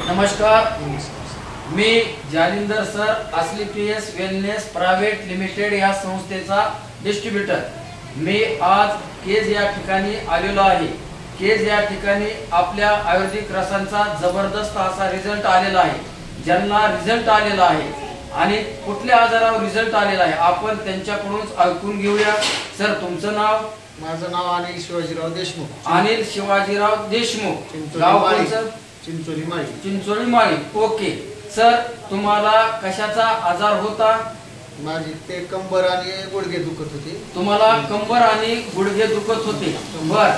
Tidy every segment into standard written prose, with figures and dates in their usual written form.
नमस्कार, मी जालिंदर सर असली PS wellness private limited या संस्थेचा डिस्ट्रीब्युटर। मी आज केज या ठिकाणी आलेलो आहे। केज या ठिकाणी आपल्या आयुर्वेदिक रसांचा जबरदस्त असा रिझल्ट आलेला आहे। ज्यांना रिझल्ट आलेला आहे आणि कुठल्या आजारावर रिझल्ट आलेला आहे आपण त्यांच्याकडूनच ऐकून घेऊया। सर, तुमचं नाव? माझं नाव अनिल शिवाजीराव देशमुख। अनिल शिवाजीराव देशमुख, गाव कोणतं? चिंचोली माळी। चिंचोली माळी। ओके सर, तुम्हाला कशाचा आजार होता? माझी ते कंबर आणि गुडघे दुखत होते। तुम्हाला कंबर आणि गुडघे दुखत होते। बर,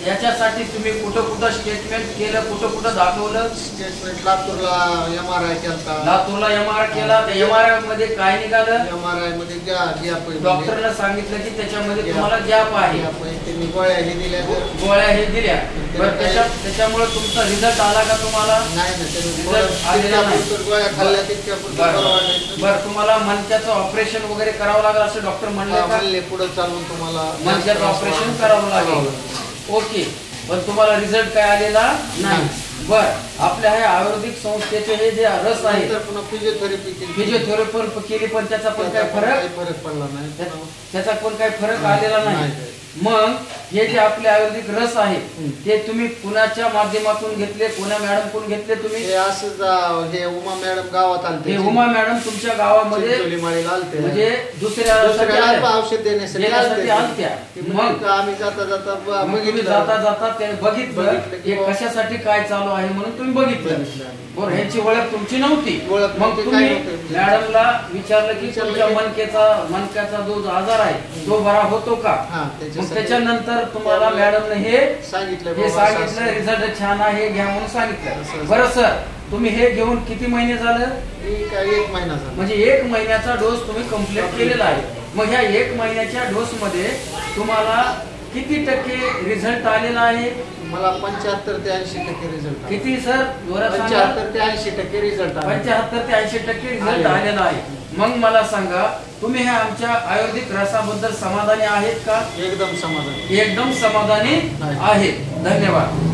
याच्यासाठी तुम्ही कुठं स्टेटमेंट केलं, कुठं दाखवलं? स्टेटमेंट लातूरला MRI केला। लातूरला MRI केला। त्या MRI मध्ये काय निघालं? MRI मध्ये गॅप। डॉक्टरने सांगितलं की त्याच्यामध्ये तुम्हाला गॅप आहे। त्यांनी गोळ्या हे दिल्या। गोळ्या हे दिल्या। बरं, त्याच्यामुळे तुमचा रिझल्ट आला का तुम्हाला? नाही ना, रिझल्ट आलेला नाही। गोळ्या खाल्ल्या तितक्या बरं, तुम्हाला मनक्याचं ऑपरेशन वगैरे करावं लागलं असं डॉक्टर म्हणले? पुढे चालून तुम्हाला मनक्याचं ऑपरेशन करावं लागेल। ओके, पण तुम्हाला रिझल्ट काय आलेला नाही। बर, आपल्या हे आयुर्वेदिक संस्थेचे हे जे रस आहे फिजिओथेरपी केली पण त्याचा पण काय फरक पडला नाही। त्याचा पण काय फरक आलेला नाही। मग हे जे आपले आयुर्वेदिक रस आहे ते तुम्ही कुणाच्या माध्यमातून घेतले? कोणा मॅडम कोण घेतले तुम्ही? हे उमा मॅडम गावात आलते। हे उमा मॅडम तुमच्या गावामध्ये म्हणजे दुसऱ्या औषध देण्यासाठी आलत्या। मग आम्ही जाता ते बघितलं हे कशासाठी काय चालू आहे म्हणून तुम्ही बघितलं। बरं, ह्याची ओळख तुमची नव्हती। मग तुम्ही मॅडमला विचारलं की तुमच्या मनक्याचा जो आजार आहे तो बरा होतो का? मग त्याच्यानंतर तुम्हाला मॅडमने हे सांगितलं रिझल्ट छान आहे, घ्या म्हणून सांगितलं। बरं सर, तुम्ही हे घेऊन किती महिने झालं? 1 महिना झाला। म्हणजे 1 महिन्याचा डोस तुम्ही कंप्लीट केलेला आहे। मग ह्या 1 महिन्याच्या डोस मध्ये तुम्हाला किती टक्के रिझल्ट आलेला आहे? मला 75 ते 80% रिझल्ट। किती सर? 75 ते 80% रिझल्ट। 75 ते 80% रिझल्ट आलेला आहे। मग मला सांगा, तुम्ही ह्या आमच्या आयुर्वेदिक रसाबद्दल समाधानी आहेत का? एकदम समाधानी आहे। धन्यवाद।